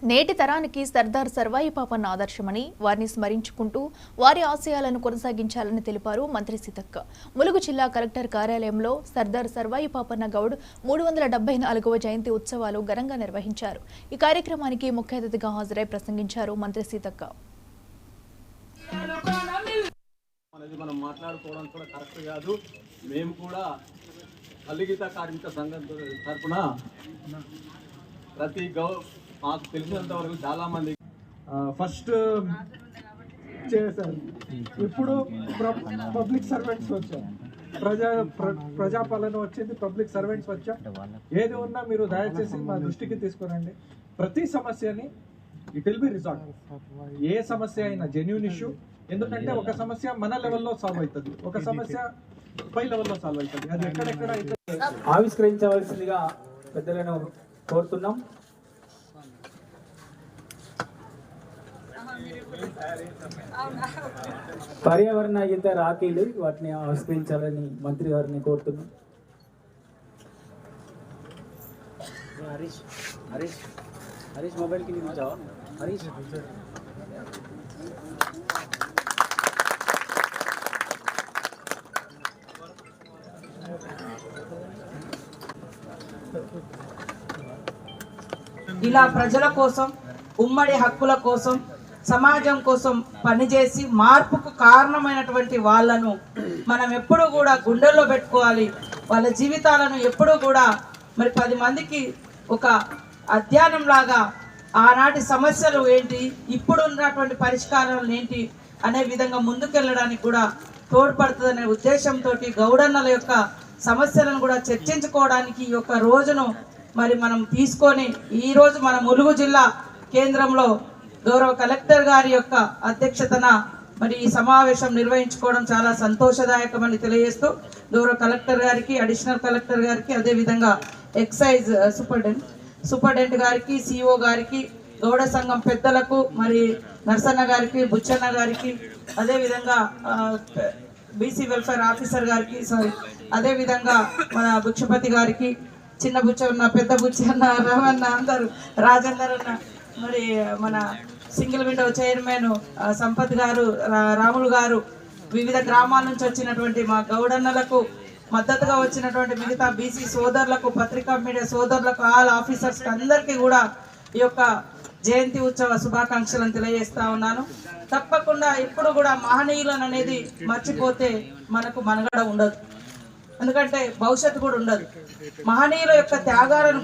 నేటి తరానికి సర్దార్ సర్వాయి పాపన్న ఆదర్శమని వారిని స్మరించుకుంటూ వారి ఆశయాలను కొనసాగించాలని తెలిపారు మంత్రి సీతక్క. ములుగు జిల్లా కలెక్టర్ కార్యాలయంలో సర్దార్ సర్వాయి పాపన్న గౌడ్ 374వ జయంతి ఉత్సవాలు ఘనంగా నిర్వహించారు. ఈ కార్యక్రమానికి ముఖ్య అతిథిగా హాజరై ప్రసంగించారు మంత్రి సీతక్క. మనం మాట్లాడుకోవడం కూడా కరెక్ట్ కాదు. మేము కూడా కలిగిత కార్మిక సంఘం తరఫున ప్రతి మాకు తెలిసినంత వరకు చాలా మంది ఫస్ట్ చేశారు. ఇప్పుడు పబ్లిక్ సర్వెంట్స్ వచ్చారు, ప్రజాపాలన వచ్చింది, పబ్లిక్ సర్వెంట్స్ వచ్చాం. ఏది ఉన్నా మీరు దయచేసి మా దృష్టికి తీసుకురండి. ప్రతి సమస్యని ఇట్ విల్ బి రిజాల్వ్. ఏ సమస్య అయినా జెన్యూన్ ఇష్యూ. ఎందుకంటే ఒక సమస్య మన లెవెల్లో సాల్వ్ అవుతుంది, ఒక సమస్య పై లెవెల్లో సాల్వ్ అవుతుంది. అది ఎక్కడెక్కడ ఆవిష్కరించవలసిందిగా పెద్దలను కోరుతున్నాం. పర్యావరణ హిత రాఖీలు వాటిని ఆవిష్కరించాలని మంత్రి గారిని కోరుతున్నాం. హరీష్ మొబైల్ కి హరీష్ ఇలా ప్రజల కోసం, ఉమ్మడి హక్కుల కోసం, సమాజం కోసం పనిచేసి మార్పుకు కారణమైనటువంటి వాళ్ళను మనం ఎప్పుడూ కూడా గుండెల్లో పెట్టుకోవాలి. వాళ్ళ జీవితాలను ఎప్పుడూ కూడా మరి 10 మందికి ఒక అధ్యయనం లాగా ఆనాటి సమస్యలు ఏంటి, ఇప్పుడు ఉన్నటువంటి పరిష్కారాలు ఏంటి అనే విధంగా ముందుకెళ్ళడానికి కూడా తోడ్పడుతుందనే ఉద్దేశంతో గౌడన్నల యొక్క సమస్యలను కూడా చర్చించుకోవడానికి ఈ యొక్క రోజును మరి మనం తీసుకొని ఈరోజు మన ములుగు జిల్లా కేంద్రంలో గౌరవ కలెక్టర్ గారి యొక్క అధ్యక్షతన మరి ఈ సమావేశం నిర్వహించుకోవడం చాలా సంతోషదాయకమని తెలియజేస్తూ గౌరవ కలెక్టర్ గారికి, అడిషనల్ కలెక్టర్ గారికి, అదేవిధంగా ఎక్సైజ్ సూపరింటెండెంట్ గారికి, సిఓ గారికి, గౌడ సంఘం పెద్దలకు, మరి నర్సన్న గారికి, బుచ్చన్న గారికి, అదేవిధంగా బీసీ వెల్ఫేర్ ఆఫీసర్ గారికి, అదేవిధంగా మన బుచ్చపతి గారికి, చిన్న బుచ్చన్న, పెద్ద బుచ్చన్న, రమన్న, అందరు, రాజేందర్ అన్న, మరి మన సింగిల్ విండో చైర్మన్ సంపత్ గారు, రాములు గారు, వివిధ గ్రామాల నుంచి వచ్చినటువంటి మా గౌడన్నలకు మద్దతుగా వచ్చినటువంటి మిగతా బీసీ సోదరులకు, పత్రికా మీడియా సోదరులకు, ఆల్ ఆఫీసర్స్ అందరికీ కూడా ఈ యొక్క జయంతి ఉత్సవ శుభాకాంక్షలను తెలియజేస్తా ఉన్నాను. తప్పకుండా ఇప్పుడు కూడా మహనీయులను అనేది మర్చిపోతే మనకు మనుగడ ఉండదు, ఎందుకంటే భవిష్యత్తు కూడా ఉండదు. మహనీయుల యొక్క త్యాగాలను